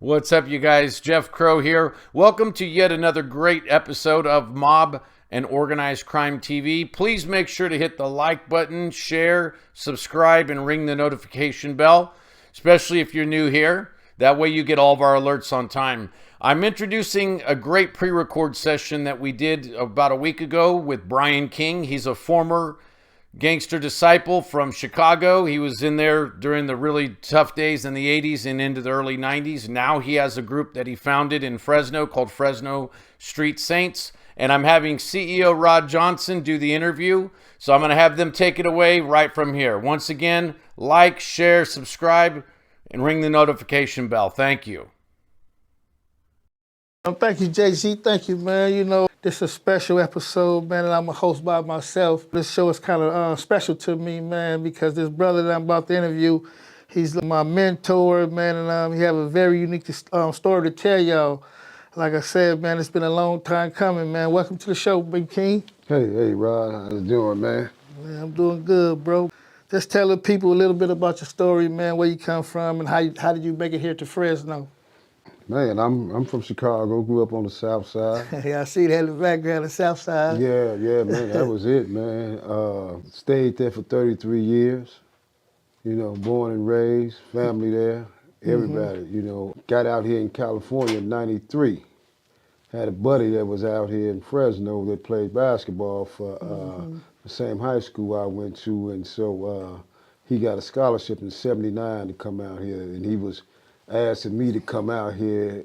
What's up, you guys? Jeff Crow here. Welcome to yet another great episode of Mob and Organized Crime TV. Please make sure to hit the like button, share, subscribe, and ring the notification bell, especially if you're new here. That way you get all of our alerts on time. I'm introducing a great pre-record session that we did about a week ago with Brian King. He's a former Gangster Disciple from Chicago. He was in there during the really tough days in the 80s and into the early 90s. Now he has a group that he founded in Fresno called Fresno Street Saints. And I'm having CEO Rod Johnson do the interview. So I'm going to have them take it away right from here. Once again, like, share, subscribe, and ring the notification bell. Thank you. Thank you, JC. Thank you, man. You know, this is a special episode, man, and I'm a host by myself. This show is kind of special to me, man, because this brother that I'm about to interview, he's my mentor, man, and he have a very unique story to tell y'all. Like I said, man, it's been a long time coming, man. Welcome to the show, Big King. Hey, Rod. How you doing, man? Man, I'm doing good, bro. Just tell the people a little bit about your story, man, where you come from, and how did you make it here to Fresno? Man, I'm from Chicago. Grew up on the South Side. Yeah, I see that in the background, the South Side. Yeah, man. That was it, man. Stayed there for 33 years. You know, born and raised, family there, everybody. You know, got out here in California in '93. Had a buddy that was out here in Fresno that played basketball for the same high school I went to, and so he got a scholarship in '79 to come out here, and he was asking me to come out here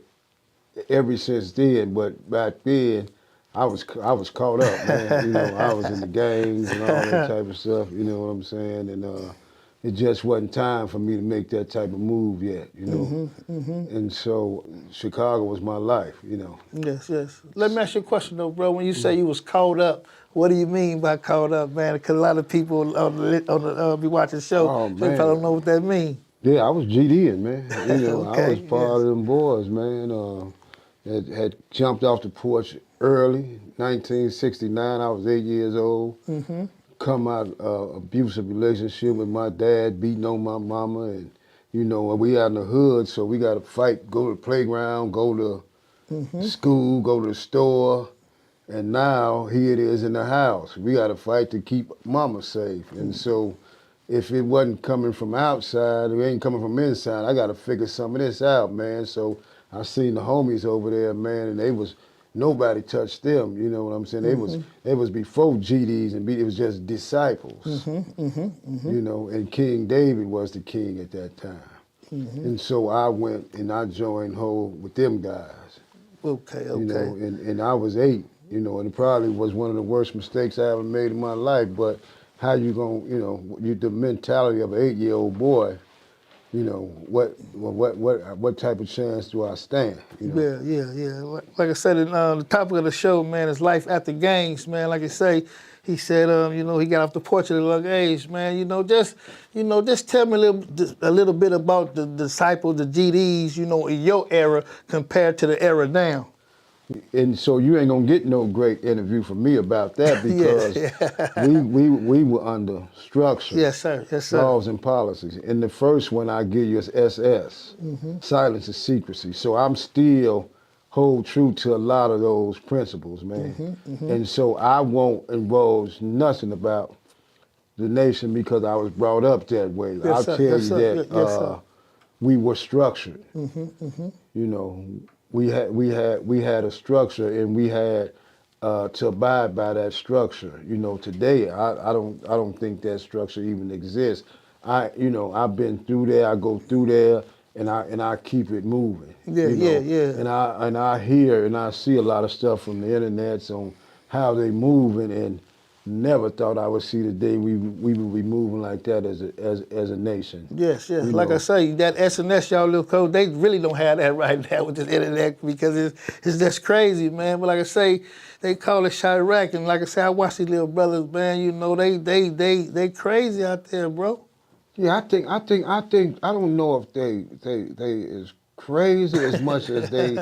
ever since then. But back then, I was caught up, man. You know, I was in the gangs and all that type of stuff. You know what I'm saying? And it just wasn't time for me to make that type of move yet. You know. And so Chicago was my life. You know. Yes. Let me ask you a question though, bro. When you say you was caught up, what do you mean by caught up, man? Because a lot of people be watching the show, they probably don't know what that means. Yeah, I was GDing, man. You know, Okay, I was part of them boys, man. Had jumped off the porch early, 1969. I was 8 years old. Come out abusive relationship with my dad, beating on my mama, and you know, we out in the hood, so we got to fight, go to the playground, go to school, go to the store, and now here it is in the house. We got to fight to keep mama safe, and so. If it wasn't coming from outside, it ain't coming from inside, I got to figure some of this out, man. So I seen the homies over there, man, and nobody touched them, you know what I'm saying? They was before GDs, and it was just disciples, you know, and King David was the king at that time. And so I went and I joined with them guys. Okay. You know, and I was 8, you know, and it probably was one of the worst mistakes I ever made in my life, but how you gonna, you know, the mentality of an 8-year-old boy, you know, what type of chance do I stand? You know? Yeah. Like I said, the topic of the show, man, is life after gangs, man. Like I say, he said, you know, he got off the porch at a young age, man. Just tell me a little bit about the disciples, the GDs, you know, in your era compared to the era now. And so you ain't gonna get no great interview from me about that because we were under structure. Yes, sir. Laws and policies. And the first one I give you is SS, silence is secrecy. So I'm still hold true to a lot of those principles, man. And so I won't divulge nothing about the nation because I was brought up that way. I'll tell you that we were structured. You know. We had a structure, and we had to abide by that structure. You know, today I don't think that structure even exists. I've been through there. I go through there, and I keep it moving. Yeah. And I hear and I see a lot of stuff from the internet on how they moving, and never thought I would see the day we would be moving like that as a nation. Yes. Like I say, that SNS y'all little code, they really don't have that right now with this internet because it's just crazy, man. But like I say, they call it Chirac, and like I say, I watch these little brothers, man. You know, they crazy out there, bro. Yeah, I think I don't know if they is crazy as much as they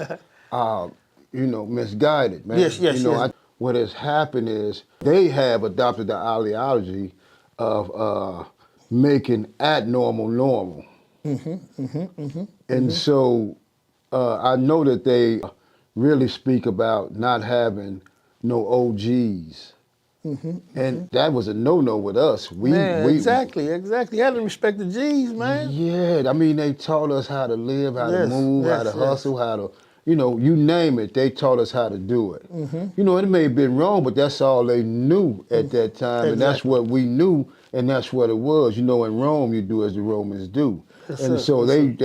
misguided, man. Yes. What has happened is they have adopted the ideology of making abnormal normal. And so I know that they really speak about not having no OGs. And that was a no-no with us. Man, exactly. You had to respect the G's, man. Yeah, I mean, they taught us how to live, how to move, how to hustle, how to, you name it, they taught us how to do it. It may have been wrong, but that's all they knew at that time, and that's what we knew, and that's what it was. In Rome, you do as the Romans do. And so they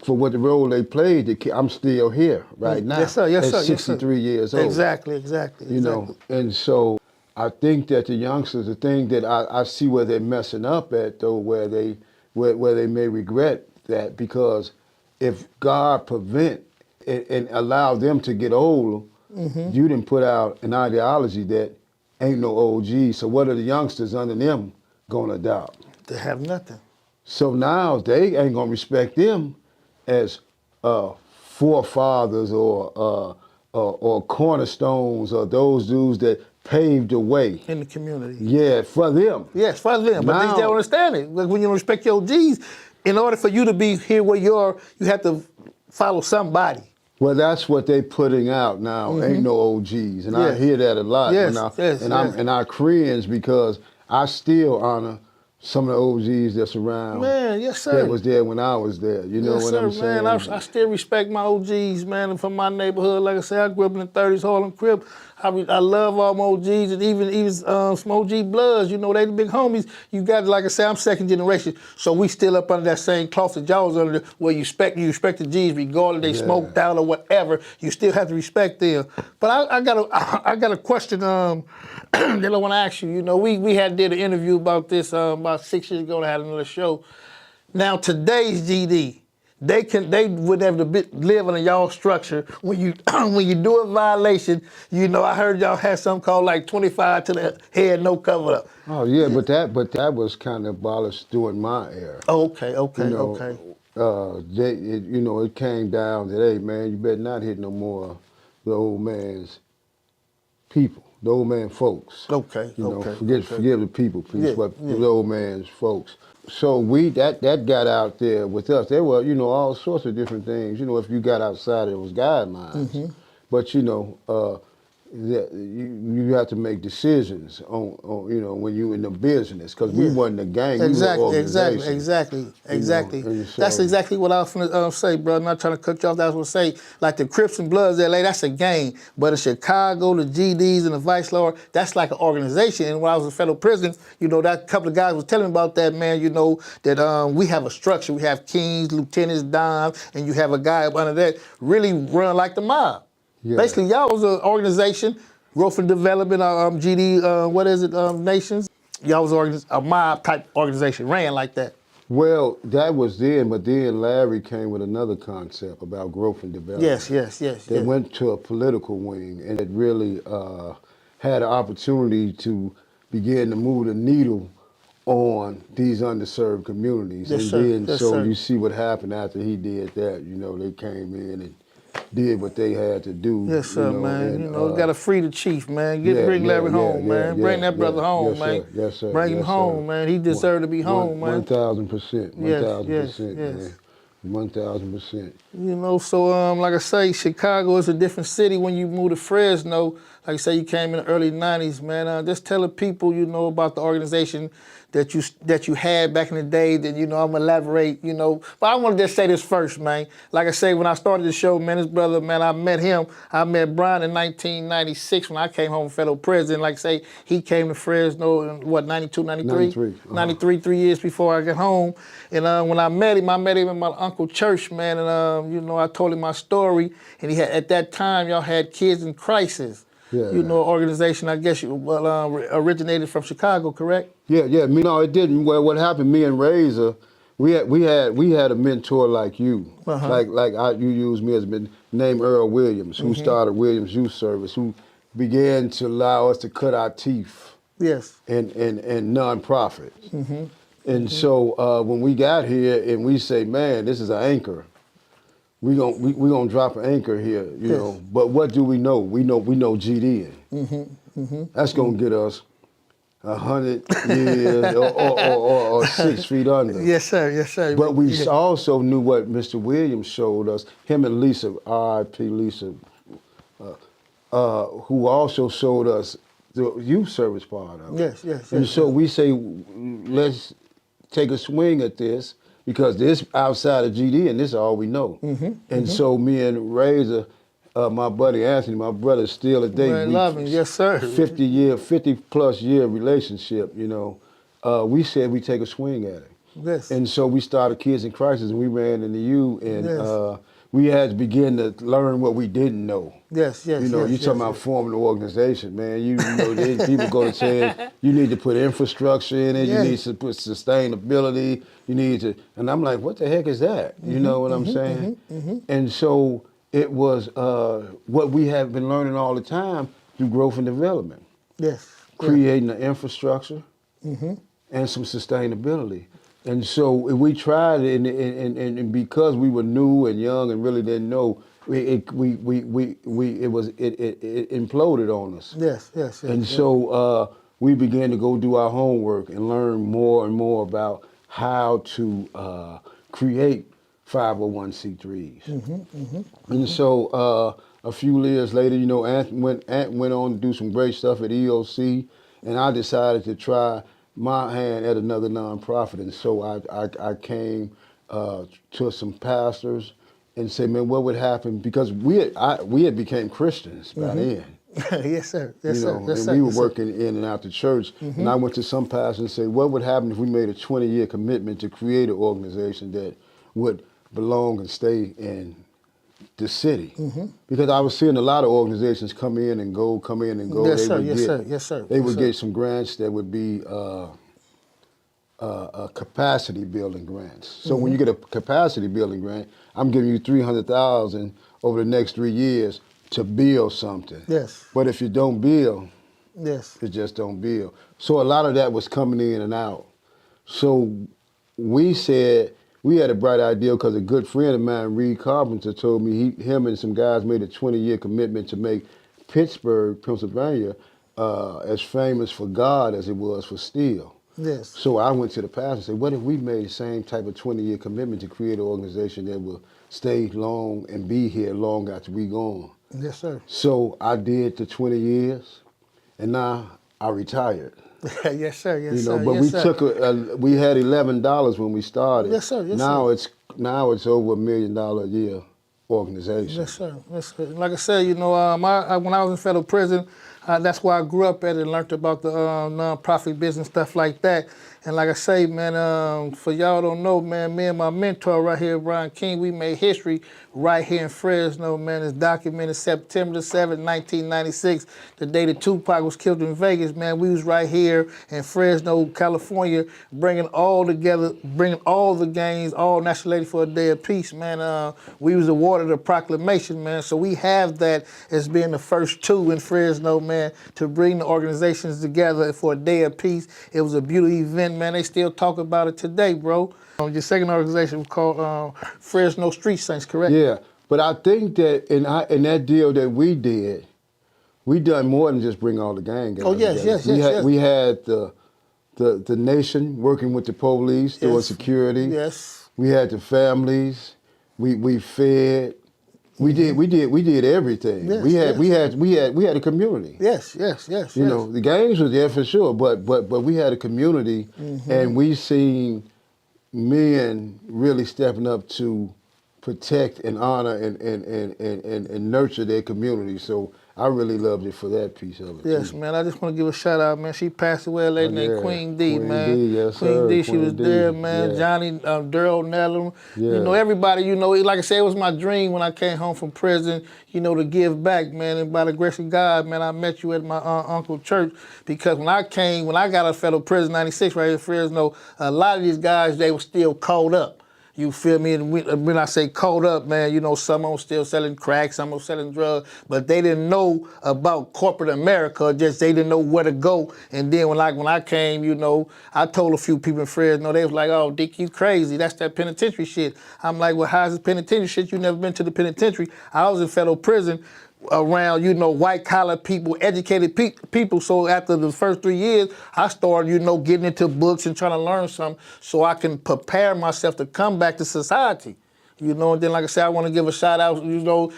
for what the role they played, I'm still here right now. Yes, sir. Yes, sir. At 63 years old. Exactly. And so I think that the youngsters, the thing that I see where they're messing up at, though, where they may regret that, because if God prevent and allow them to get older, you didn't put out an ideology that ain't no OG. So what are the youngsters under them gonna adopt? They have nothing. So now they ain't gonna respect them as forefathers or cornerstones, or those dudes that paved the way in the community. Yeah, for them. Yes, for them. But Now, they don't understand it. Like, when you don't respect your OGs, in order for you to be here where you are, you have to follow somebody. Well, that's what they putting out now. Ain't no OGs, and I hear that a lot. And I cringe because I still honor some of the OGs that's around. Man, yes, sir. That was there when I was there. You know what I'm saying? Man, I still respect my OGs, man, and from my neighborhood. Like I said, I grew up in the 30s, Harlem Crib. I love all my OGs, and even some OG Bloods. They the big homies. You got, like I said, I'm second generation, so we still up under that same cloth that y'all was under, where you respect the G's, regardless they smoked out or whatever. You still have to respect them. But I got a question that I want to ask you. We had did an interview about this about 6 years ago. I had another show. Now today's GD. They would have to live under y'all structure. When you do a violation, I heard y'all had something called like 25 to the head, no cover up. Oh yeah, but that was kind of abolished during my era. Oh, okay. It came down that, hey man, you better not hit no more the old man's people, the old man folks. Okay. Forgive the people, please, but the old man's folks. So that got out there with us. There were, all sorts of different things. If you got outside of those guidelines, but you have to make decisions on when you in the business, because we wasn't a gang. Exactly. So, that's exactly what I was going to say, bro. I'm not trying to cut you off. That's what I was going to say. Like the Crips and Bloods, LA, that's a gang. But in Chicago, the GDs and the Vice Lord, that's like an organization. And when I was in federal prison, that couple of guys was telling me about that, man. That we have a structure. We have kings, lieutenants, dons, and you have a guy up under that really run like the mob. Yeah. Basically, y'all was an organization, growth and development, GD, nations. Y'all was a mob type organization, ran like that. Well, that was then, but then Larry came with another concept about growth and development. Yes. They went to a political wing, and it really had an opportunity to begin to move the needle on these underserved communities. You see what happened after he did that. They came in and did what they had to do. Yes, sir, man. Gotta free the chief, man. Bring Larry home, man. Bring that brother home, man. Yes, sir. Bring him home, man. He deserved to be home, man. 1,000%. 1,000%, man. 1,000%. So like I say, Chicago is a different city when you move to Fresno. Like I say, you came in the early 90s, man. Just tell the people, about the organization that you had back in the day, that, I'm gonna elaborate, But I want to just say this first, man. Like I say, when I started the show, man, this brother, man, I met Brian in 1996 when I came home from federal prison. Like I say, he came to Fresno in, 92, 93? 93, 3 years before I got home. And when I met him in my Uncle Church, man, and, I told him my story. And at that time, y'all had Kids in Crisis. Organization, I guess, originated from Chicago, correct? Yeah. It didn't. Well, what happened? Me and Razor, we had a mentor like you, you used me as named Earl Williams, who started Williams Youth Service, who began to allow us to cut our teeth. Yes. In nonprofits. And so when we got here and we say, man, this is an anchor. We gonna drop an anchor here, But what do we know? We know GD. That's gonna get us 100 years or 6 feet under. Yes, sir. Yes, sir. But we Yeah. also knew what Mr. Williams showed us, him and Lisa, R.I.P. Lisa, who also showed us the youth service part of it. Yes, yes, And yes, so yes. we say, let's take a swing at this because this outside of GD and this is all we know. And so me and Razor, my buddy Anthony, my brother, still today, Man, loving, yes, sir. 50 plus year relationship, you know, we said we take a swing at it. Yes. And so we started Kids in Crisis and we ran into you and Yes. we had to begin to learn what we didn't know. Yes, yes, You know, yes, you yes, talking about yes. forming an organization, man. You know, then people go to saying you need to put infrastructure in it, Yeah. you need to put sustainability, you need to, and I'm like, what the heck is that? You know what I'm saying? And so it was what we have been learning all the time through growth and development, Yes. creating the infrastructure and some sustainability. And so we tried it, and because we were new and young and really didn't know, it imploded on us. Yes, yes, yes. And yes. so we began to go do our homework and learn more and more about how to create 501c3s. And so a few years later, you know, Ant went on to do some great stuff at EOC, and I decided to try my hand at another nonprofit. And so I came to some pastors and said, man, what would happen? Because we had became Christians by then. Yes, sir. Yes, You sir. know, Yes, and sir. we were Yes, sir. working in and out the church. And I went to some pastors and said, what would happen if we made a 20-year commitment to create an organization that would belong and stay in the city? Because I was seeing a lot of organizations come in and go. Yes, sir. Yes, sir. Yes, sir. They Yes, would sir. get some grants that would be capacity building grants. So when you get a capacity building grant, I'm giving you $300,000 over the next 3 years to build something. Yes. But if you don't build, Yes. it just don't build. So a lot of that was coming in and out. So we said, we had a bright idea because a good friend of mine, Reed Carpenter, told me him and some guys made a 20-year commitment to make Pittsburgh, Pennsylvania, as famous for God as it was for steel. Yes. So I went to the pastor and said, what if we made the same type of 20-year commitment to create an organization that will stay long and be here long after we gone? Yes, sir. So I did the 20 years, and now I retired. Yes, sir. Yes, You know, sir. but yes, we sir. took we had $11 when we started. Yes, sir. Yes, now sir. it's over $1 million a year organization. Yes, sir. Yes, sir. Like I said, you know, when I was in federal prison, that's where I grew up at and learned about the nonprofit business, stuff like that. And like I say, man, for y'all don't know, man, me and my mentor right here, Brian King, we made history right here in Fresno, man. It's documented September the 7th, 1996, the day that Tupac was killed in Vegas, man. We was right here in Fresno, California, bringing all together, bringing all the gangs, all nationalities for a day of peace, man. We was awarded a proclamation, man. So we have that as being the first two in Fresno, man, to bring the organizations together for a day of peace. It was a beautiful event, man. They still talk about it today, bro. Your second organization was called Fresno Street Saints, correct? Yeah, but I think that in that deal that we did, we done more than just bring all the gang guys. Oh, yes, together. yes, yes. We had the nation working with the police, doing Yes. security. Yes. We had the families. We fed. We did everything. Yes, we had a community. Yes, yes, yes. You yes. know, the gangs was there for sure, but we had a community, and we seen men really stepping up to protect and honor and nurture their community. So I really loved it for that piece of it. Yes, too. man. I just want to give a shout out, man. She passed away, a lady named Yeah. Queen D, Queen man. D, yes, Queen sir. D, she Queen was D, there, man. yeah. Johnny, Daryl Nellam. You Yeah. know, everybody, you know, like I said, it was my dream when I came home from prison, you know, to give back, man. And by the grace of God, man, I met you at my uncle's church because when I got out of federal prison, 96, right here in Fresno, a lot of these guys, they were still caught up. You feel me? And when I say caught up, man, you know, some of them still selling crack, some of them selling drugs, but they didn't know about corporate America, just they didn't know where to go. And then when I came, you know, I told a few people in Fresno, they was like, oh, Dick, you crazy. That's that penitentiary shit. I'm like, well, how's the penitentiary shit? You never been to the penitentiary. I was in federal prison. around, white collar people, educated people. So after the first 3 years, I started, getting into books and trying to learn something so I can prepare myself to come back to society. And then like I said, I want to give a shout out,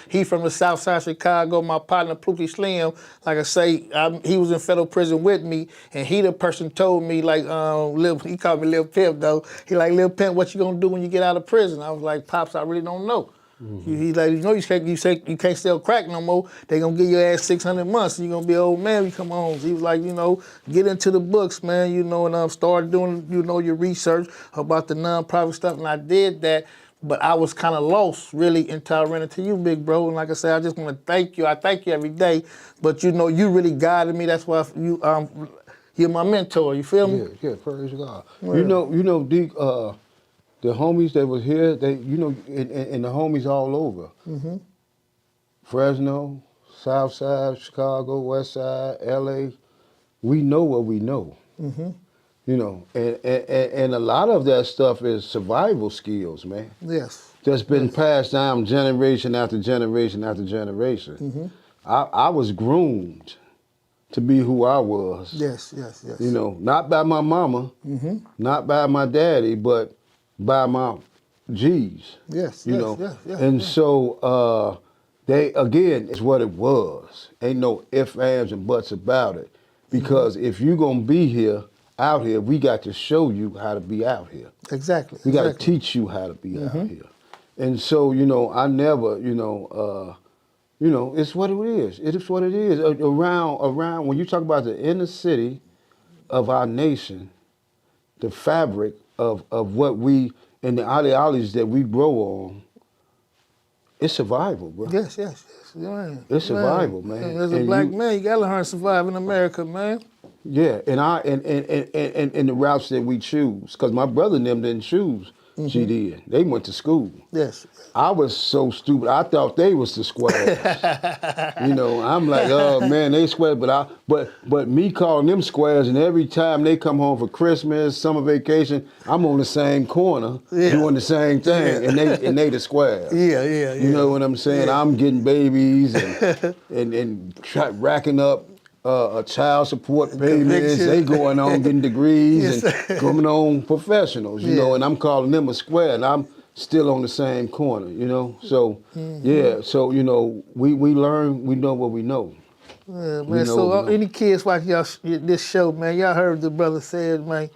he from the south side of Chicago, my partner Pookie Slim. Like I say, he was in federal prison with me, and he the person told me, like, he called me Lil Pimp though. He like, Lil Pimp, what you gonna do when you get out of prison? I was like, Pops, I really don't know. He's like, you can't sell crack no more. They gonna give your ass 600 months. And you gonna be an old man when you come home. So he was like, get into the books, man. And start doing, your research about the nonprofit stuff. And I did that, but I was kind of lost really until I ran into you, big bro. And like I said, I just want to thank you. I thank you every day. But you really guided me. That's why you're my mentor. You feel me? Yeah, praise God. Yeah. Deke, the homies that was here, they, and the homies all over. Fresno, South Side, Chicago, West Side, LA, we know what we know. And a lot of that stuff is survival skills, man. Yes. That's been passed down generation after generation after generation. I was groomed to be who I was. Yes. Not by my mama, not by my daddy, but by my G's. Yes. And so they, again, it's what it was. Ain't no ifs, ands, and buts about it. Because if you're gonna be here, out here, we got to show you how to be out here. Exactly. We got to teach you how to be out here. And so, I never, it's what it is. It is what it is. Around, when you talk about the inner city of our nation, the fabric of what we, and the ideologies that we grow on, it's survival, bro. Yes. Man. It's survival, man. As a black man, you gotta learn to survive in America, man. Yeah, and the routes that we choose, because my brother and them didn't choose GD. They went to school. Yes. I was so stupid. I thought they was the squares. I'm like, oh man, they squares. But me calling them squares, and every time they come home for Christmas, summer vacation, I'm on the same corner doing the same thing, and they the squares. Yeah. You know what I'm saying? Yeah. I'm getting babies and racking up child support payments. They going on getting degrees and coming on professionals, and I'm calling them a square, and I'm still on the same corner, So, so, we learn, we know what we know. Yeah, man, so any kids watching this show, man, y'all heard the brother said, man,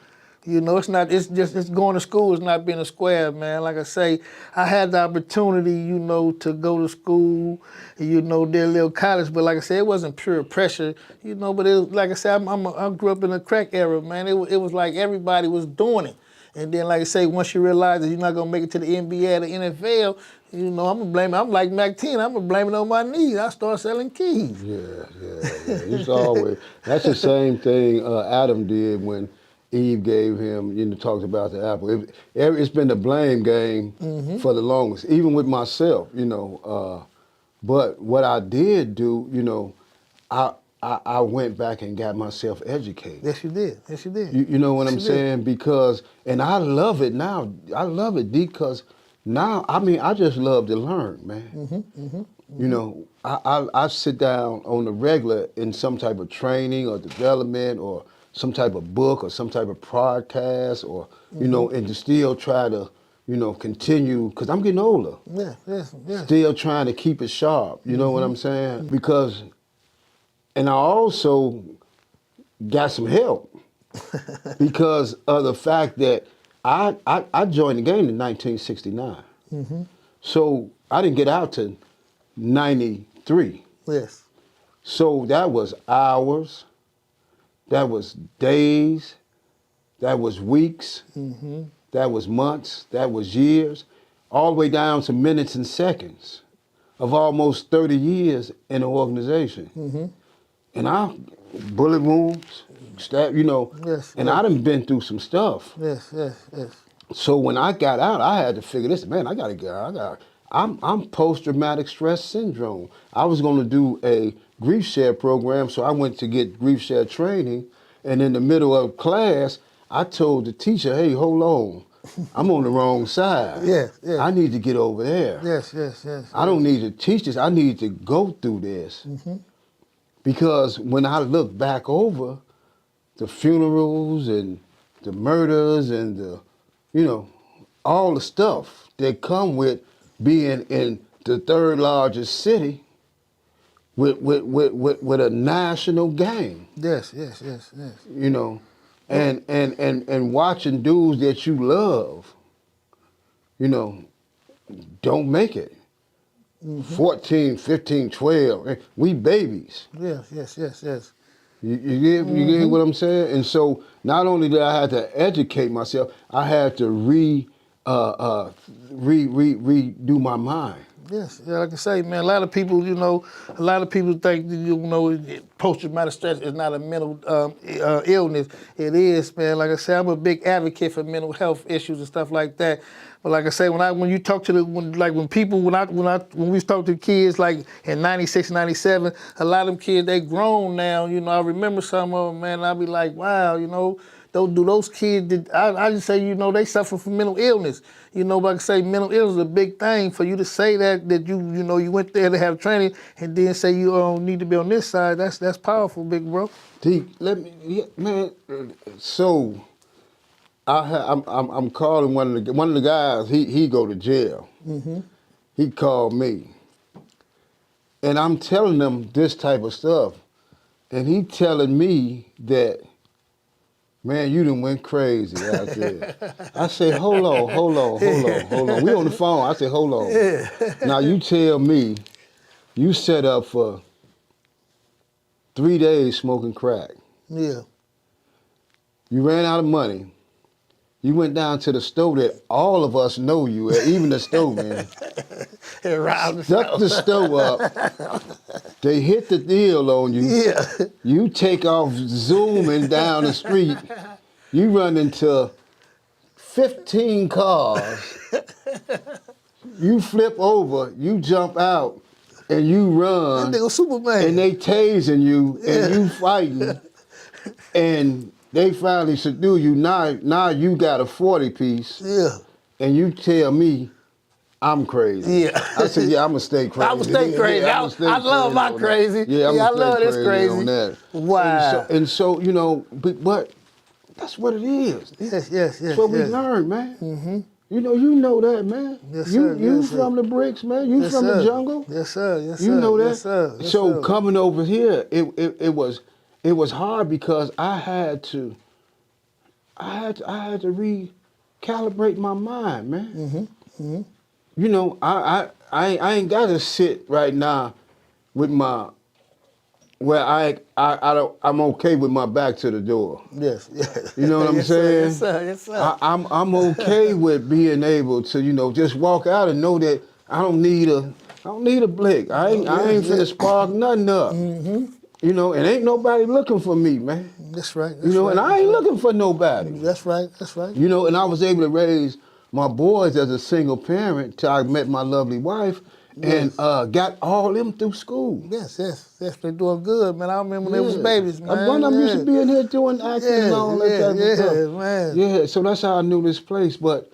it's going to school, it's not being a square, man. Like I say, I had the opportunity, to go to school, did a little college, but like I said, it wasn't pure pressure, but it was, like I said, I grew up in the crack era, man. It was like everybody was doing it. And then, like I say, once you realize that you're not gonna make it to the NBA or the NFL, I'm gonna blame it. I'm like Mac 10, I'm gonna blame it on my knees. I start selling keys. Yeah. It's always, that's the same thing Adam did when Eve gave him, talked about the apple. It's been the blame game for the longest, even with myself, But what I did do, I went back and got myself educated. Yes, you did. You know what I'm saying? Because, and I love it now. I love it because now, I just love to learn, man. I sit down on the regular in some type of training or development or some type of book or some type of podcast or, and to still try to, continue, because I'm getting older. Yes. Still trying to keep it sharp, you know what I'm saying? Because, and I also got some help because of the fact that I joined the game in 1969. So I didn't get out to 93. Yes. So that was hours, that was days, that was weeks, that was months, that was years, all the way down to minutes and seconds of almost 30 years in an organization. And I, bullet wounds, stab, and I done been through some stuff. Yes. So when I got out, I had to figure this, man, I gotta get out. I'm post-traumatic stress syndrome. I was gonna do a grief share program, so I went to get grief share training, and in the middle of class, I told the teacher, hey, hold on. I'm on the wrong side. Yeah, yeah. I need to get over there. Yes. I don't need to teach this. I need to go through this. Because when I look back over the funerals and the murders and the, all the stuff that come with being in the third largest city with a national gang. Yes. And watching dudes that you love, don't make it. 14, 15, 12, we babies. Yes. You get what I'm saying? And so not only did I have to educate myself, I had to redo my mind. Yes, like I say, man, a lot of people think that, post-traumatic stress is not a mental illness. It is, man. Like I say, I'm a big advocate for mental health issues and stuff like that. But like I say, when you talk to when we talk to kids like in 96, 97, a lot of them kids, they grown now. I remember some of them, man, and I'll be like, wow, those kids, I just say, they suffer from mental illness. But like I say, mental illness is a big thing. For you to say that you went there to have training and then say you don't need to be on this side, that's powerful, big bro. Man, so I'm calling one of the guys, he go to jail. He called me. And I'm telling him this type of stuff. And he telling me that, man, you done went crazy out there. I say, hold on. We on the phone. I say, hold on. Yeah. Now you tell me you set up for 3 days smoking crack. Yeah. You ran out of money. You went down to the store that all of us know you at, even the store, man. Stuck the stove up. They hit the deal on you. Yeah. You take off zooming down the street. You run into 15 cars. You flip over, you jump out, and you run. That nigga Superman. And they tasing you, and you fighting. And they finally subdue you. Now you got a 40 piece. Yeah. And you tell me I'm crazy. Yeah. I said, yeah, I'm gonna stay crazy. I'm gonna stay crazy. Yeah, I love my crazy. Yeah, I love this crazy. On that. Wow. And so but that's what it is. Yes. That's what we learned, man. You know that, man. Yes, sir. You from the bricks, man. You from the jungle. Yes, sir. You know that. Yes, sir. So coming over here, it was hard because I had to recalibrate my mind, man. I ain't gotta sit right now with where I'm okay with my back to the door. Yes. You know what I'm saying? Yes, sir. I'm okay with being able to, just walk out and know that I don't need a blick. I ain't finna spark nothing up. And ain't nobody looking for me, man. That's right. And I ain't looking for nobody. That's right. And I was able to raise my boys as a single parent till I met my lovely wife and got all them through school. Yes. They're doing good, man. I remember when they was babies, man. One of them used to be in here doing acting and all that type of stuff. Man. Yeah, so that's how I knew this place. But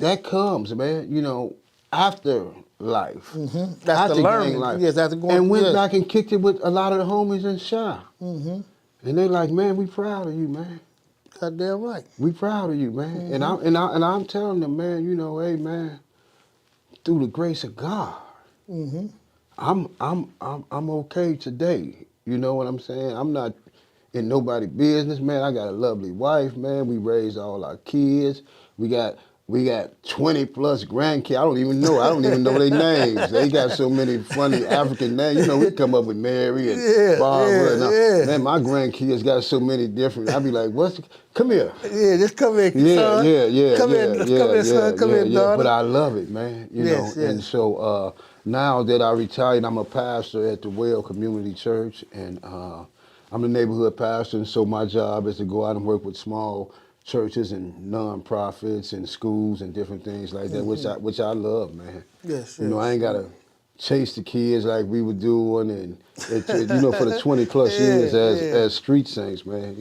that comes, man, after life. That's the learning. Life. Yes, after going and went back and kicked it with a lot of the homies in Chi. And they like, man, we proud of you, man. Goddamn right. We proud of you, man. And I'm telling them, man, hey, man, through the grace of God, I'm okay today. You know what I'm saying? I'm not in nobody's business, man. I got a lovely wife, man. We raised all our kids. We got 20 plus grandkids. I don't even know their names. They got so many funny African names. We come up with Mary and Barbara. Man, my grandkids got so many different. I be like, come here. Yeah, just come here, son. Come here, son. Come here, daughter. But I love it, man. Yes. And so now that I retired, I'm a pastor at the Well Community Church, and I'm a neighborhood pastor. And so my job is to go out and work with small churches and nonprofits and schools and different things like that, which I love, man. Yes. I ain't gotta chase the kids like we were doing, and for the 20 plus years as Street Saints, man.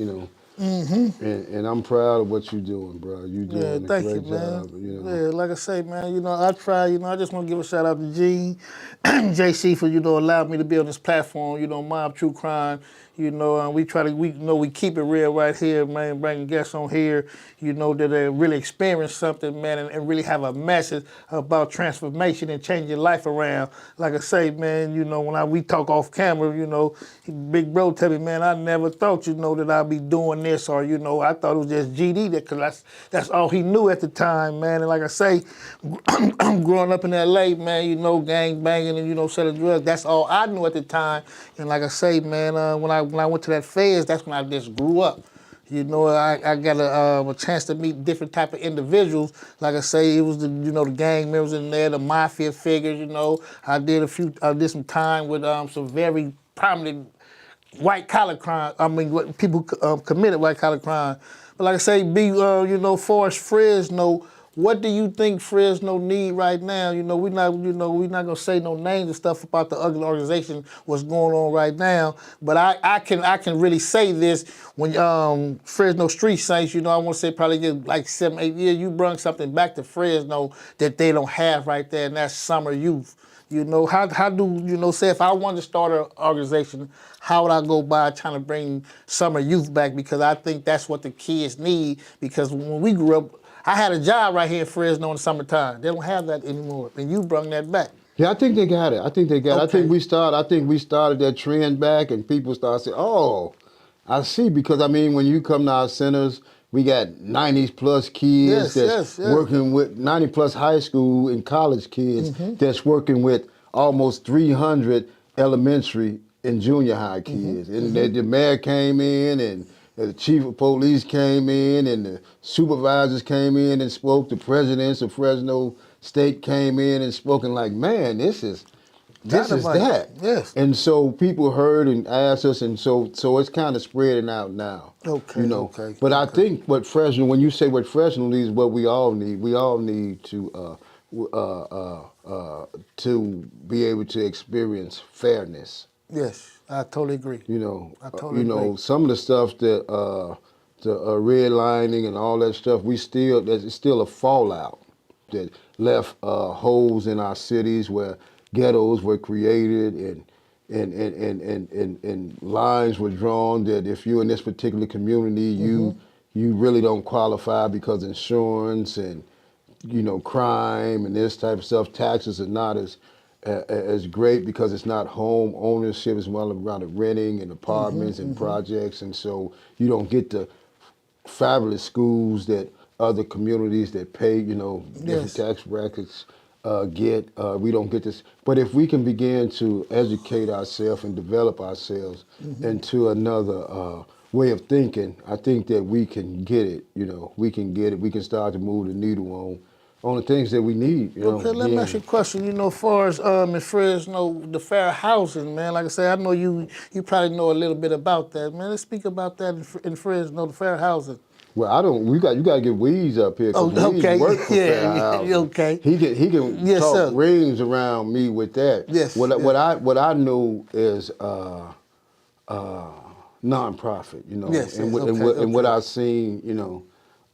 And I'm proud of what you're doing, bro. You're Yeah, doing a thank you, great man. job, you know. Yeah, like I say, man, I try, I just want to give a shout out to Gene, JC for, allowing me to be on this platform, Mob True Crime. We try to, we keep it real right here, man, bringing guests on here, that they really experience something, man, and really have a message about transformation and changing your life around. Like I say, man, when we talk off camera, Big Bro tell me, man, I never thought, that I'd be doing this, or, I thought it was just GD, because that's all he knew at the time, man. And like I say, growing up in LA, man, gang banging and, selling drugs, that's all I knew at the time. And like I say, man, when I went to that phase, that's when I just grew up. I got a chance to meet different type of individuals. Like I say, it was the gang members in there, the mafia figures. I did some time with some very prominent white collar crime. I mean, what people committed white collar crime. But like I say, far as Fresno, what do you think Fresno need right now? We're not gonna say no names and stuff about the ugly organization, what's going on right now. But I can really say this when Fresno Street Saints, I want to say probably get like 7, 8 years, you brought something back to Fresno that they don't have right there, and that's summer youth. How do, say if I wanted to start an organization, how would I go by trying to bring summer youth back? Because I think that's what the kids need, because when we grew up, I had a job right here in Fresno in the summertime. They don't have that anymore, and you brought that back. Yeah, I think they got it. I think they got it. Okay. I think we started that trend back, and people start saying, "Oh, I see." Because I mean, when you come to our centers, we got 90 plus kids that's working with 90 plus high school and college kids that's working with almost 300 elementary and junior high kids. And the mayor came in, and the chief of police came in, and the supervisors came in and spoke. The presidents of Fresno State came in and spoke, and like, man, this is that. Yes. And so people heard and asked us, and so it's kind of spreading out now. Okay. Okay. But I think what Fresno, when you say what Fresno needs, what we all need to be able to experience fairness. Yes, I totally agree. I totally agree. Some of the stuff that the redlining and all that stuff, there's still a fallout that left holes in our cities where ghettos were created and lines were drawn that if you're in this particular community, you really don't qualify because insurance and crime and this type of stuff. Taxes are not as great because it's not home ownership. It's more around renting and apartments and projects, and so you don't get the fabulous schools that other communities that pay, different tax brackets get. We don't get this. But if we can begin to educate ourselves and develop ourselves into another way of thinking, I think that we can get it. We can get it. We can start to move the needle on the things that we need. Okay, let me ask you a question. As far as in Fresno, the fair housing, man. Like I said, I know you probably know a little bit about that, man. Let's speak about that in Fresno, the fair housing. Well, I don't. You got to get Weeds up here. Oh, okay. Weeds work for fair housing. Okay. He can Yes, talk sir. rings around me with that. Yes. What I know is nonprofit. Yes. And Okay. what I've seen.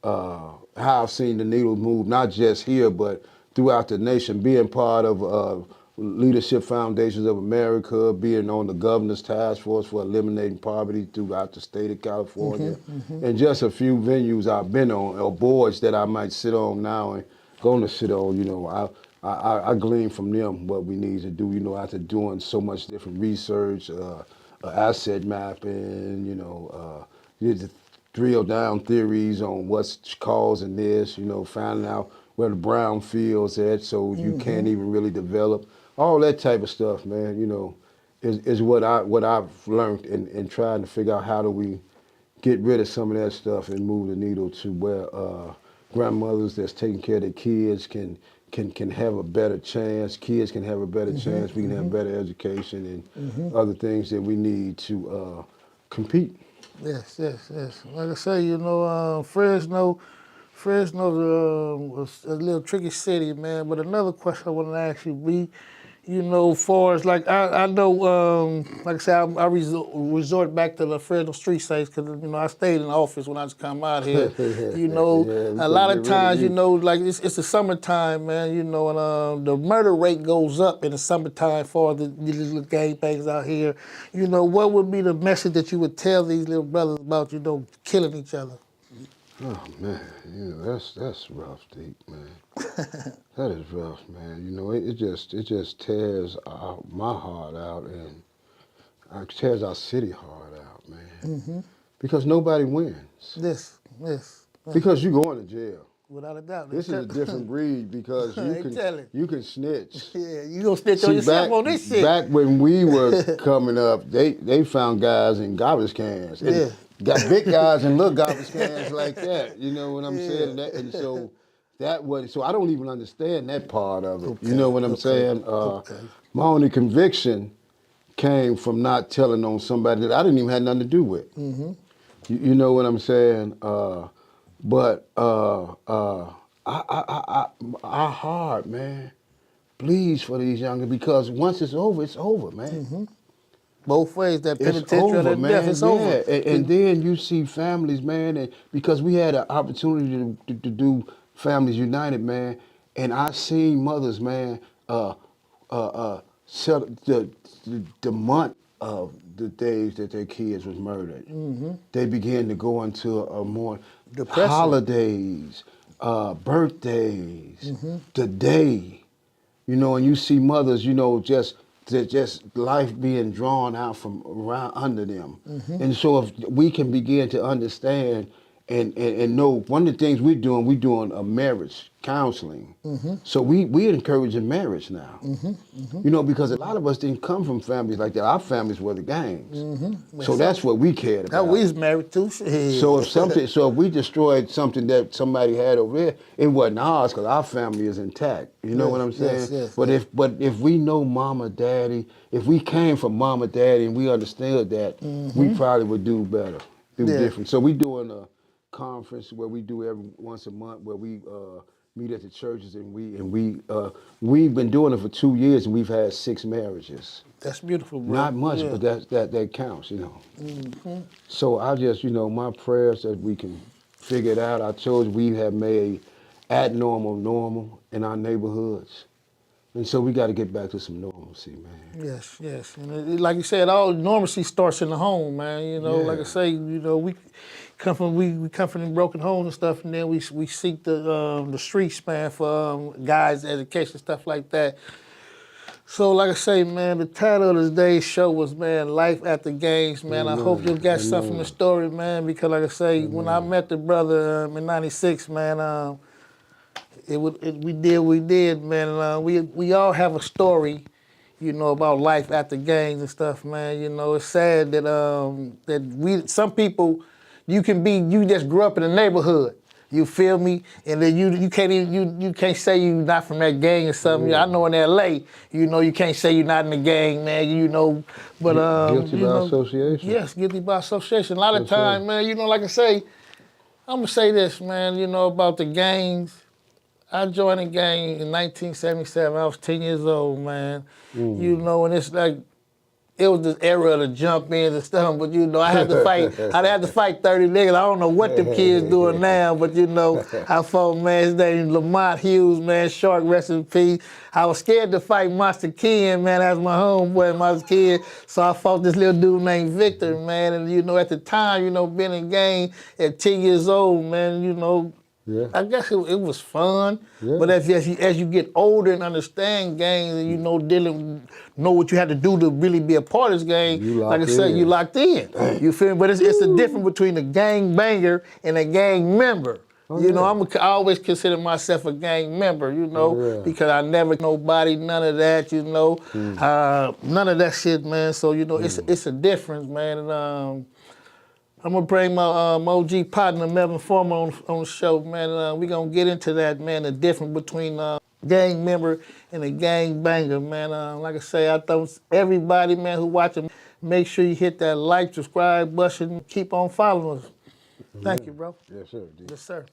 How I've seen the needle move, not just here, but throughout the nation, being part of Leadership Foundations of America, being on the governor's task force for eliminating poverty throughout the state of California, and just a few venues I've been on, or boards that I might sit on now and going to sit on, I glean from them what we need to do, after doing so much different research, asset mapping, drill down theories on what's causing this, finding out where the brownfields at so you can't even really develop. All that type of stuff, man, is what I've learned and trying to figure out how do we get rid of some of that stuff and move the needle to where grandmothers that's taking care of their kids can have a better chance, kids can have a better chance, we can have better education and other things that we need to compete. Yes. Like I say, Fresno's was a little tricky city, man. But another question I want to ask you, B, You know, far as like I know, like I said, I resort back to the Fresno Street Saints because you know I stayed in the office when I just come out here. You know, Yeah, a lot of times, you know, like it's the summertime, man. You know, and the murder rate goes up in the summertime for these little gangbangs out here. You know, what would be the message that you would tell these little brothers about, you know, killing each other? Oh man, you know, that's rough, deep, man. That is rough, man. You know, it just tears my heart out, and it tears our city heart out, man. Because nobody wins. This. Because you going to jail. Without a doubt. This is a different breed because you can snitch. Yeah, you gonna snitch on yourself on this shit. Back when we were coming up, they found guys in garbage cans. And got big guys in little garbage cans like that. You know what I'm saying? And so that was, so I don't even understand that part of it. You know what I'm saying? My only conviction came from not telling on somebody that I didn't even have nothing to do with. You know what I'm saying? But our heart, man, bleeds for these young, because once it's over, man. Both ways, that It's penitentiary over, or that man. death, it's over. And then you see families, man, and because we had an opportunity to do Families United, man, and I seen mothers, man, the month of the days that their kids was murdered, they began to go into a more Depression. Holidays, birthdays, the day, you know, and you see mothers, you know, just life being drawn out from around under them. And so if we can begin to understand and know, one of the things we're doing a marriage counseling. So we're encouraging marriage now. You know, because a lot of us didn't come from families like that. Our families were the gangs. So that's what we cared about. That we was married to. So if we destroyed something that somebody had over there, it wasn't ours because our family is intact. You know what I'm saying? But if we know mama, daddy, if we came from mama, daddy, and we understood that, we probably would do better, do different. So we doing a conference where we do every once a month where we meet at the churches, and we've been doing it for 2 years, and we've had 6 marriages. That's beautiful, bro. Not much, but that counts, you know. So I just, you know, my prayers that we can figure it out. I told you we have made abnormal normal in our neighborhoods. And so we got to get back to some normalcy, man. Yes. And like you said, all normalcy starts in the home, man. You know, like I say, you know, we come from broken homes and stuff, and then we seek the streets, man, for guys' education, stuff like that. So, like I say, man, the title of today's show was, man, Life After Gangs, man. I hope you got something from the story, man, because, like I say, when I met the brother in '96, man, we did what we did, man. And, we all have a story, you know, about life after gangs and stuff, man. You know, it's sad that some people, you just grew up in the neighborhood. You feel me? And then you can't say you not from that gang or something. I know in LA, you know, you can't say you're not in the gang, man. You know, but guilty by association. Yes, guilty by association. A lot of times, man, you know, like I say, I'm gonna say this, man. You know, about the gangs. I joined a gang in 1977. I was 10 years old, man. You know, and it's like, it was this era of the jump ins and stuff, but you know, I had to fight. I'd have to fight 30 niggas. I don't know what them kids doing now, but you know, I fought, man, his name Lamont Hughes, man, Shark, rest in peace. I was scared to fight Monster Ken, man, as my homeboy when I was a kid. So I fought this little dude named Victor, man. And you know, at the time, you know, being in gang at 10 years old, man, you know, I guess it was fun, but as you get older and understand gangs, and you know know what you had to do to really be a part of this gang, like I said, you locked in. You feel me? But it's a difference between a gang banger and a gang member. You know, I always consider myself a gang member, you know, because I never nobody, none of that, you know, none of that shit, man. So, you know, it's a difference, man. And I'm gonna bring my OG partner, Melvin Former, on the show, man. We're gonna get into that, man, the difference between gang member and a gang banger, man. Like I say, I thought everybody, man, who watching, make sure you hit that like, subscribe button, keep on following us. Thank you, bro. Yes, sir. Yes, sir.